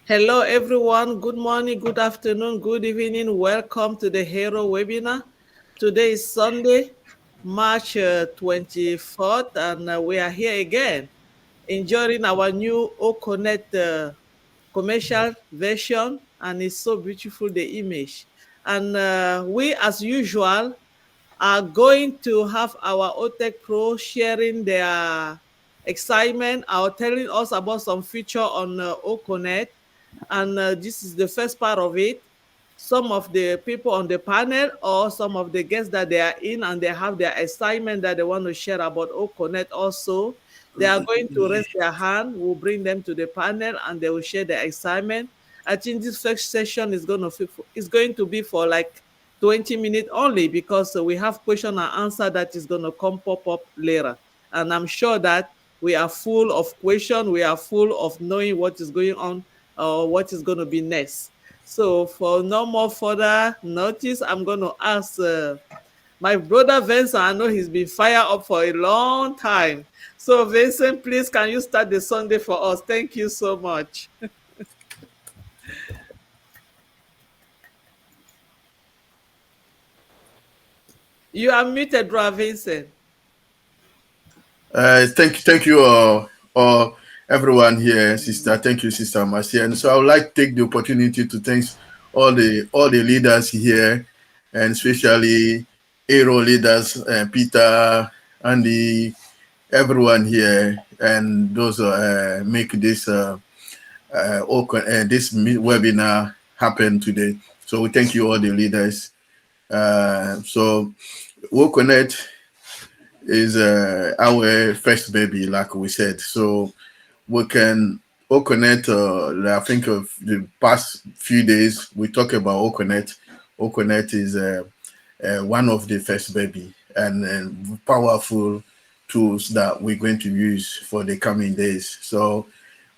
Hello, everyone. Good morning, good afternoon, good evening. Welcome to the Hero webinar. Today is Sunday, March 24th, and we are here again enjoying our new OConnect commercial version, and it's so beautiful, the image. And we, as usual, are going to have our OTech Pro sharing their excitement or telling us about some feature on OConnect. And this is the first part of it. Some of the people on the panel or some of the guests that they are in and they have their assignment that they want to share about OConnect also. They are going to raise their hand. We'll bring them to the panel and they will share their assignment. I think this first session is going to be for like 20 minutes only because we have question and answer that is going to come pop up later. And I'm sure that we are full of question. We are full of knowing what is going on or what is going to be next. So for no more further notice, I'm going to ask my brother Vincent. I know he's been fired up for a long time. So Vincent, please, can you start the Sunday for us? Thank you so much. You are muted, bro, Vincent. Thank you, everyone here, sister. Thank you, sister Marcia. And so I would like to take the opportunity to thank all the leaders here, and especially Aero leaders, Peter, Andy, everyone here, and those make this webinar happen today. So we thank you all the leaders. So WorkConnect is our first baby, like we said. So we can OConnect. I think of the past few days we talk about OConnect. OConnect is one of the first baby and powerful tools that we're going to use for the coming days. So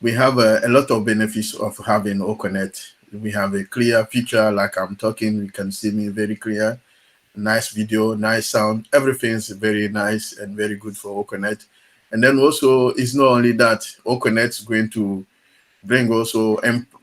we have a lot of benefits of having OConnect. We have a clear picture, like I'm talking, you can see me very clear, nice video, nice sound. Everything is very nice and very good for OConnect. And then also, it's not only that, OConnect is going to bring also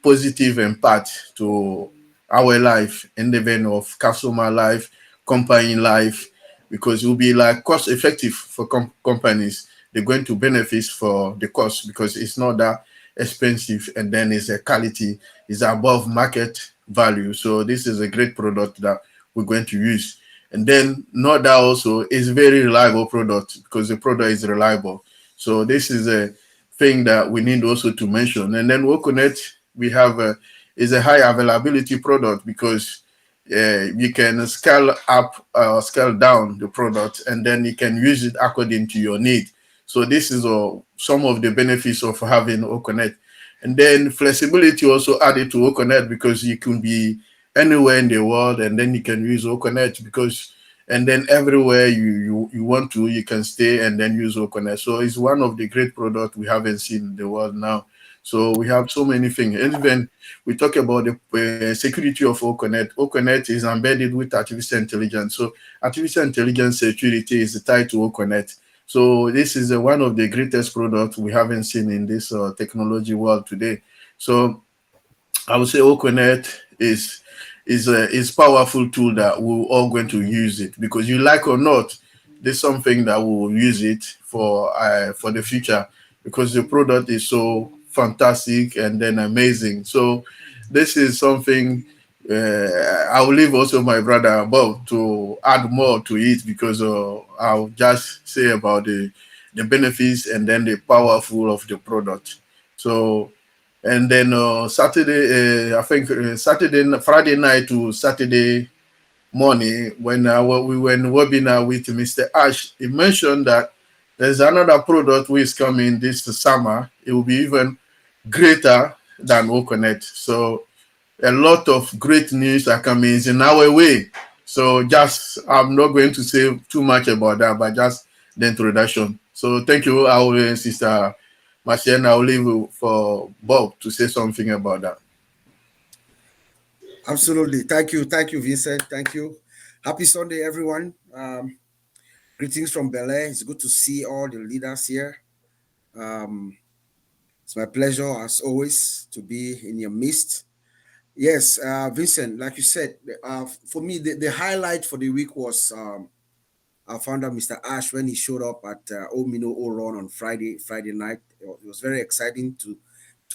positive impact to our life in the vein of customer life, company life, because it will be like cost effective for companies. They're going to benefit for the cost because it's not that expensive, and then it's a quality, is above market value. So this is a great product that we're going to use. And then not that also is very reliable product because the product is reliable. So this is a thing that we need also to mention. And then WorkConnect, we have is a high availability product because you can scale up or scale down the product, and then you can use it according to your need. So this is some of the benefits of having WorkConnect. And then flexibility also added to WorkConnect because you can be anywhere in the world, and then you can use WorkConnect because, and then everywhere you want to, you can stay and then use OConnect. So it's one of the great products we haven't seen in the world now. So we have so many things. And even we talk about the security of OConnect. OConnect is embedded with artificial intelligence. So artificial intelligence security is tied to OConnect. So this is one of the greatest products we haven't seen in this technology world today. So I would say OConnect is powerful tool that we're all going to use it, because you like or not, there's something that we will use it for the future, because the product is so fantastic and then amazing. So this is something I will leave also my brother Bob to add more to it, because I'll just say about the benefits and then the powerful of the product. So and then Saturday, I think Friday night to Saturday morning, when we were in webinar with Mr. Ash, he mentioned that there's another product which is coming this summer. It will be even greater than OConnect. So a lot of great news are coming in our way. So just, I'm not going to say too much about that, but just the introduction. So thank you, our sister Marciana. I'll leave you for Bob to say something about that. Absolutely. Thank you, Vincent. Thank you. Happy Sunday, everyone. Greetings from Bel Air. It's good to see all the leaders here. Um, It's my pleasure, as always, to be in your midst. Yes, Vincent, like you said, for me, the highlight for the week was our founder, Mr. Ash, when he showed up at Omino Oron on Friday night. It was very exciting to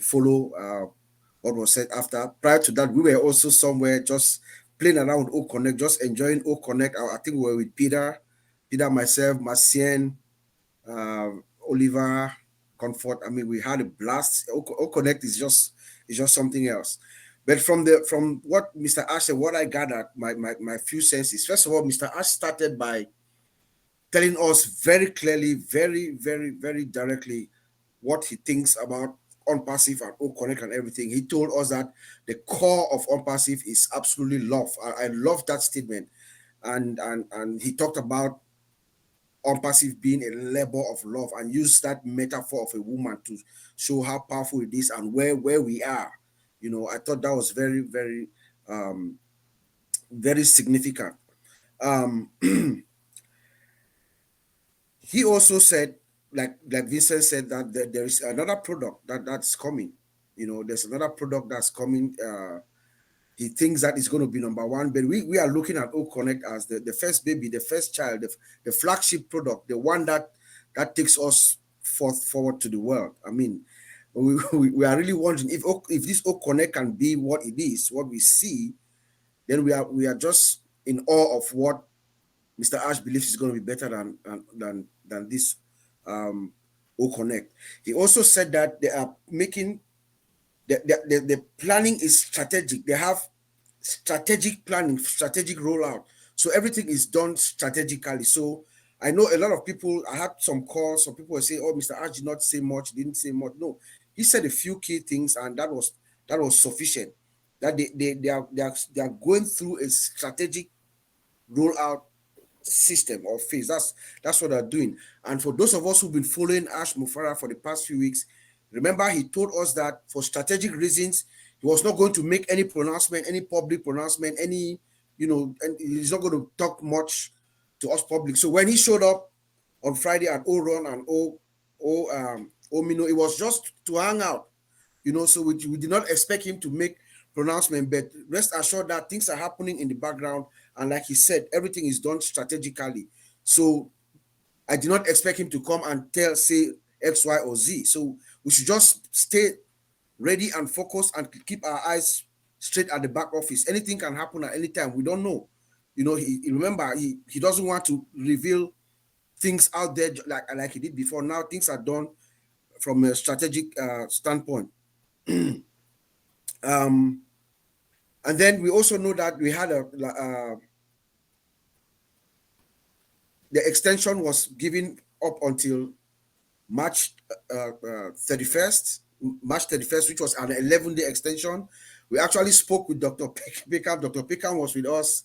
follow what was said after. Prior to that, we were also somewhere just playing around with O Connect, just enjoying O Connect. I think we were with Peter, myself, Marcien, uh, Oliver, Comfort. I mean, we had a blast. O Connect is just something else. But from what Mr. Ash said, what I gathered, my few senses. First of all, Mr. Ash started by telling us very clearly, very directly what he thinks about OnPassive and OConnect and everything. He told us that the core of OnPassive is absolutely love. I love that statement. And he talked about OnPassive being a labor of love and used that metaphor of a woman to show how powerful it is and where we are. I thought that was um, very significant. Um, he also said, like Vincent said, that there is another product that's coming. There's another product that's coming. He thinks that is going to be number one, but we are looking at O Connect as the first baby, the first child, the flagship product, the one that takes us forward to the world. I mean, we are really wondering if this O Connect can be what it is, what we see, then we are just in awe of what Mr. Ash believes is going to be better than this O Connect. He also said that they are making the planning is strategic. They have strategic planning, strategic rollout. So everything is done strategically. So I know a lot of people, I had some calls, some people were saying, oh, Mr. Ash did not say much, didn't say much. No, he said a few key things, and that was sufficient. That they are going through a strategic rollout system or phase. That's what they're doing. And for those of us who've been following Ash Mufareh for the past few weeks, remember he told us that for strategic reasons, he was not going to make any pronouncement, any public pronouncement, and he's not going to talk much to us public. So when he showed up on Friday at Oron and Omino, it was just to hang out. So we did not expect him to make pronouncement, but rest assured that things are happening in the background, and like he said, everything is done strategically. So I did not expect him to come and say X, Y, or Z. So we should just stay ready and focused and keep our eyes straight at the back office. Anything can happen at any time. We don't know. Remember, he doesn't want to reveal things out there like he did before. Now things are done from a strategic standpoint. And then we also know that we had the extension was given up until March 31st, which was an 11-day extension. We actually spoke with Dr. Pickham. Dr. Pickham was with us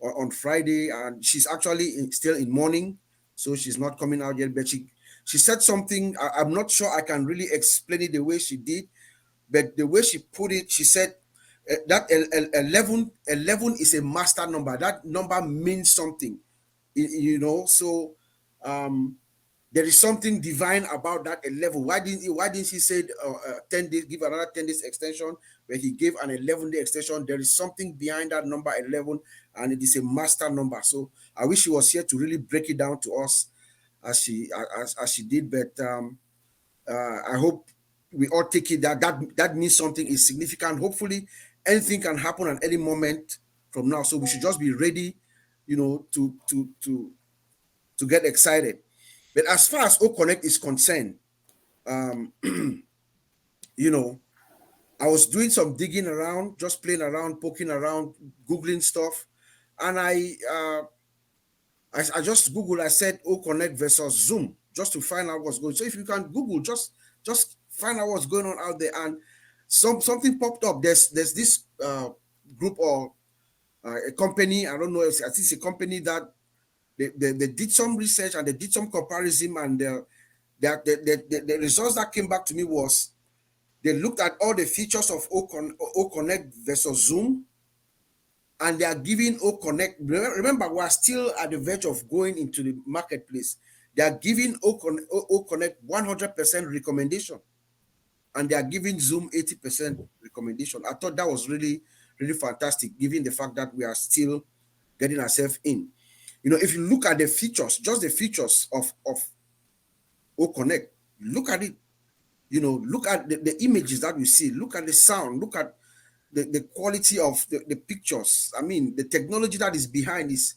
on Friday, and she's actually still in mourning, so she's not coming out yet. But she said something. I'm not sure I can really explain it the way she did, but the way she put it, she said that 11 is a master number. That number means something, So there is something divine about that 11. Why didn't he say 10 days, give another 10 days extension, where he gave an 11-day extension? There is something behind that number 11, and it is a master number. So I wish she was here to really break it down to us as she did. But I hope we all take it that means something is significant. Hopefully anything can happen at any moment from now. So we should just be ready, to get excited. But as far as O Connect is concerned, I was doing some digging around, just playing around, poking around, Googling stuff. And I just Googled, I said O Connect versus Zoom, just to find out what's going on. So if you can Google, just find out what's going on out there. And something popped up. There's this group or a company, I don't know, I think it's a company that they did some research and they did some comparison, and the results that came back to me was they looked at all the features of O Connect versus Zoom, and they are giving O Connect. Remember, we are still at the verge of going into the marketplace. They are giving O Connect 100% recommendation. and they are giving Zoom 80% recommendation. I thought that was really, really fantastic, given the fact that we are still getting ourselves in. If you look at the features, just the features of O Connect, look at it. Look at the images that we see, look at the sound, look at the quality of the pictures. I mean, the technology that is behind is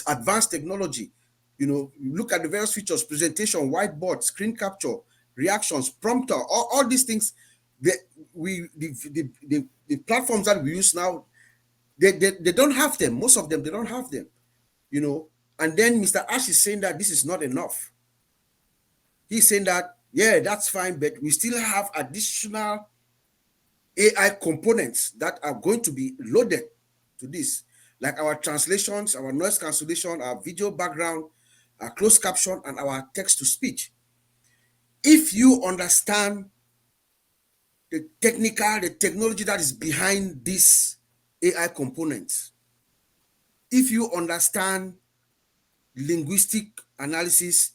advanced technology. Look at the various features: presentation, whiteboard, screen capture, reactions, prompter, all these things. The platforms that we use now, they don't have them. Most of them, they don't have them. And then Mr. Ash is saying that this is not enough. He's saying that, yeah, that's fine, but we still have additional AI components that are going to be loaded to this, like our translations, our noise cancellation, our video background, our closed caption, and our text to speech. If you understand the technology that is behind this AI components, if you understand linguistic analysis,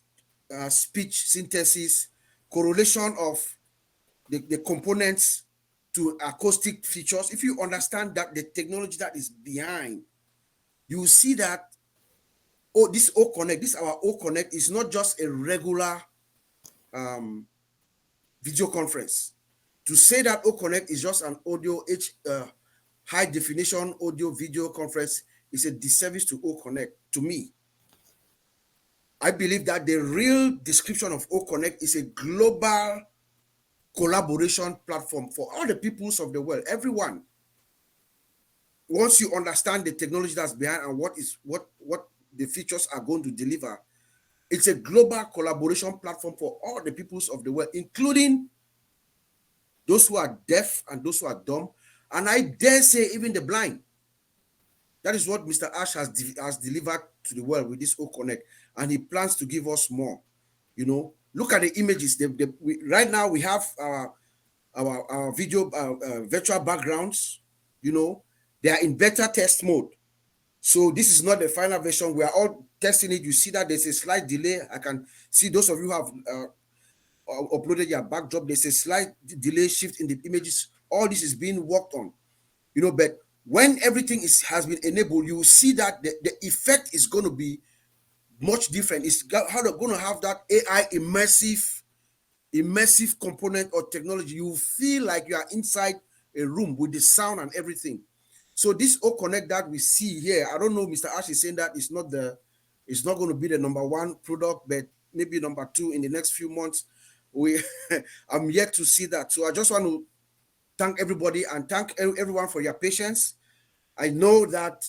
speech synthesis, correlation of the components to acoustic features, if you understand that the technology that is behind, you will see that, this O Connect, this our O Connect is not just a regular video conference. To say that O Connect is just an high definition audio video conference is a disservice to O Connect, to me. I believe that the real description of O Connect is a global collaboration platform for all the peoples of the world, everyone. Once you understand the technology that's behind and what the features are going to deliver, it's a global collaboration platform for all the peoples of the world, including those who are deaf and those who are dumb, and I dare say even the blind. That is what Mr. Ash has delivered to the world with this O Connect, and he plans to give us more. Look at the images. Right now we have our video virtual backgrounds. They are in beta test mode. So this is not the final version. We are all testing it. You see that there's a slight delay. I can see those of you who have uploaded your backdrop. There's a slight delay shift in the images. All this is being worked on. But when everything has been enabled, you will see that the effect is going to be much different. It's going to have that AI immersive component or technology. You feel like you are inside a room with the sound and everything. So this O Connect that we see here, I don't know, Mr. Ash is saying that it's not going to be the number one product, but maybe number two in the next few months. I'm yet to see that. So I just want to thank everybody and thank everyone for your patience. I know that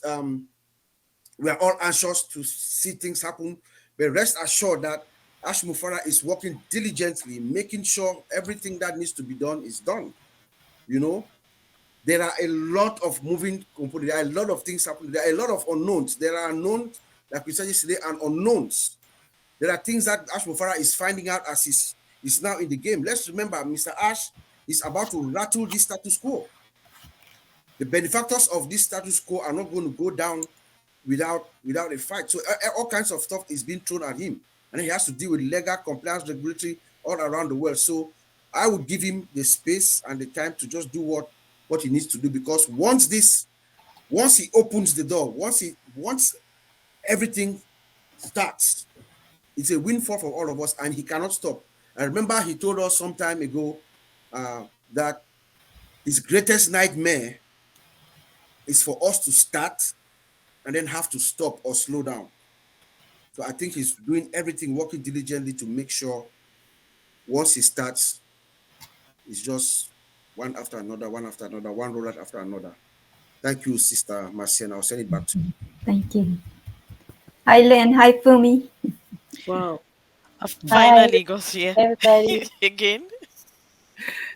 we are all anxious to see things happen, but rest assured that Ash Mufareh is working diligently, making sure everything that needs to be done is done. There are a lot of moving components. There are a lot of things happening. There are a lot of unknowns. There are unknowns, like we said yesterday, and unknowns. There are things that Ash Mufareh is finding out as he's now in the game. Let's remember, Mr. Ash is about to rattle this status quo. The benefactors of this status quo are not going to go down without a fight. So all kinds of stuff is being thrown at him, and he has to deal with legal, compliance, regulatory all around the world. So I would give him the space and the time to just do what he needs to do, because once he opens the door, once everything starts, it's a windfall for all of us, and he cannot stop. I remember he told us some time ago that his greatest nightmare is for us to start and then have to stop or slow down. So I think he's doing everything, working diligently to make sure once he starts, it's just one after another, one rollout after another. Thank you, Sister Marciana. I'll send it back to you. Thank you. Hi, Len. Hi, Fumi. Wow. Finally got here Everybody. again.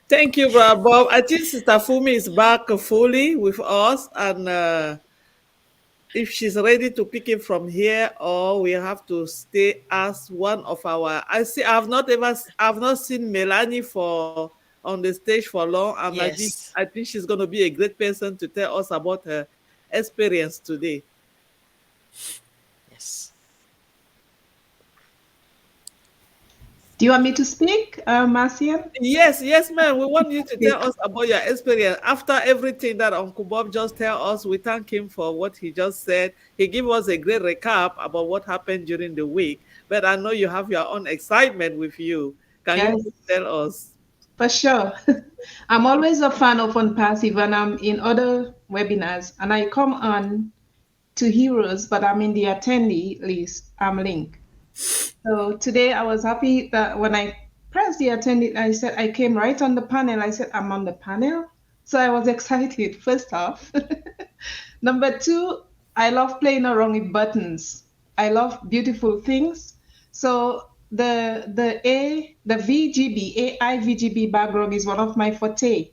Thank you, Brother Bob. I think Sister Fumi is back fully with us, and if she's ready to pick it from here, or we have to stay as one of our. I've not seen Melanie on the stage for long, and Yes. I think she's going to be a great person to tell us about her experience today. Yes. Do you want me to speak, Marcian? Yes, yes, ma'am. We want you to tell us about your experience. After everything that Uncle Bob just tell us, we thank him for what he just said. He gave us a great recap about what happened during the week. But I know you have your own excitement with you. Can you Yes, please tell us? for sure. I'm always a fan of OnPassive, and I'm in other webinars, and I come on to Heroes, but I'm in the attendee list. I'm linked. So today I was happy that when I pressed the attendee, I said I came right on the panel. I said I'm on the panel. So I was excited, first off. Number two, I love playing around with buttons. I love beautiful things. So the VGB, AI VGB background is one of my forte.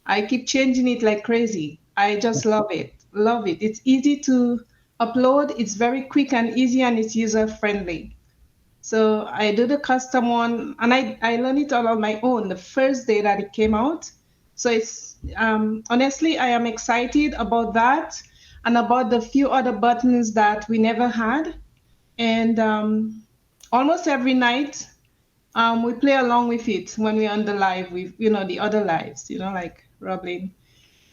I keep changing it like crazy. I just love it. Love it. It's easy to upload, it's very quick and easy, and it's user friendly. So I do the custom one, and I learned it all on my own the first day that it came out. So it's honestly, I am excited about that and about the few other buttons that we never had. And almost every night, we play along with it when we're on the live with the other lives, like Roblin.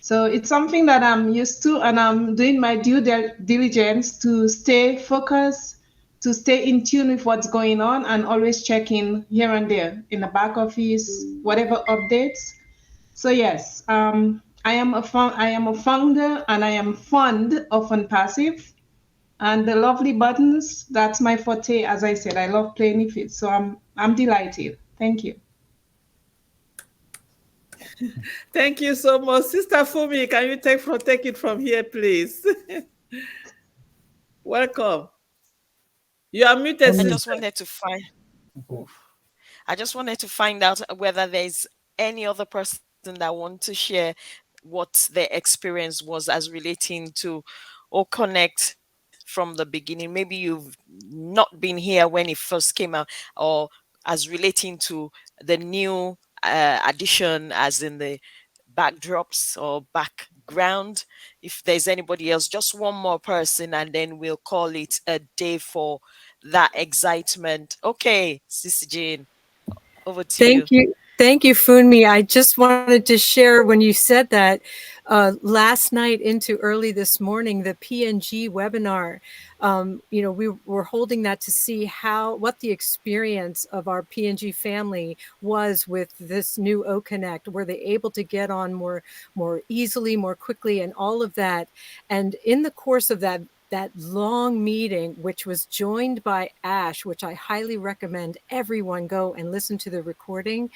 So it's something that I'm used to, and I'm doing my diligence to stay focused, to stay in tune with what's going on, and always check in here and there in the back office, whatever updates. So yes, I am a founder, and I am fond of OnPassive, and the lovely buttons. That's my forte. As I said, I love playing with it. So I'm delighted. Thank you. Thank you so much. Sister Fumi, can you take it from here, please? Welcome. You are muted, I sister. just wanted to find. Oof. I just wanted to find out whether there's any other person that want to share what their experience was as relating to or connect from the beginning. Maybe you've not been here when it first came out, or as relating to the new addition, as in the backdrops or background. If there's anybody else, just one more person, and then we'll call it a day for that excitement. Okay, Sister Jane, over to you. Thank you. Thank you, Funmi. I just wanted to share when you said that last night into early this morning, the PNG webinar, we were holding that to see what the experience of our PNG family was with this new O Connect. Were they able to get on more easily, more quickly, and all of that? And in the course of that long meeting, which was joined by Ash, which I highly recommend everyone go and listen to the recording.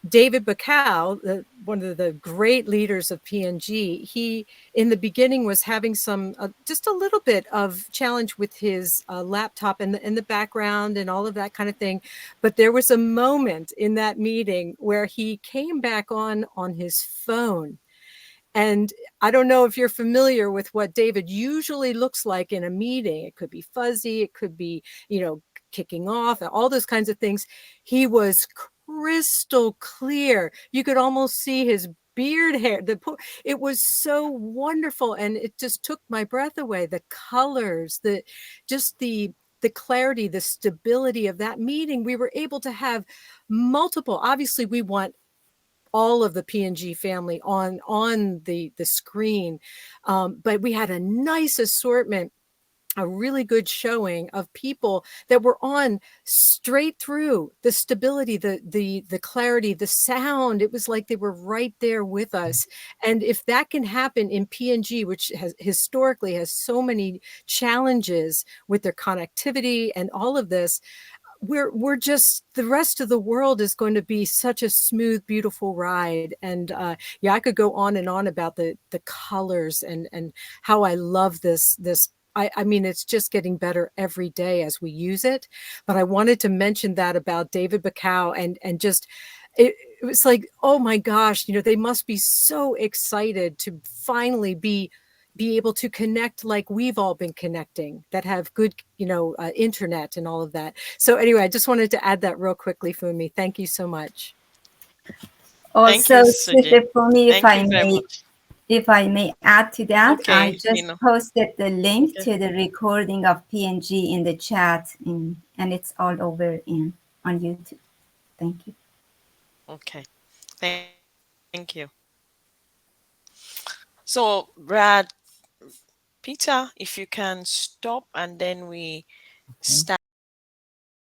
David Bacall, one of the great leaders of PNG, he in the beginning was having some just a little bit of challenge with his laptop and the background and all of that kind of thing. But there was a moment in that meeting where he came back on his phone. And I don't know if you're familiar with what David usually looks like in a meeting. It could be fuzzy, it could be, kicking off, all those kinds of things. He was crystal clear. You could almost see his beard hair. It was so wonderful, and it just took my breath away. The colors, the clarity, the stability of that meeting. We were able to have multiple. Obviously, we want all of the PNG family on the screen. But we had a nice assortment, a really good showing of people that were on straight through. The stability, the clarity, the sound, it was like they were right there with us. And if that can happen in PNG, which historically has so many challenges with their connectivity and all of this, we're just, the rest of the world is going to be such a smooth, beautiful ride. And yeah, I could go on and on about the colors and how I love this. I mean, it's just getting better every day as we use it. But I wanted to mention that about David Bacall and just it was like, oh my gosh, they must be so excited to finally be able to connect like we've all been connecting, that have good, internet and all of that. So anyway, I just wanted to add that real quickly, Fumi. Thank you so much. Thank you, Also, Sister Jane. Sister Fumi, if Thank I you very may, much. If I may add to that, I Okay, just you know. posted the link Okay. to the recording of PNG in the chat, and it's all over on YouTube. Thank you. Okay. Thank you. So, Brad, Peter, if you can stop and then we start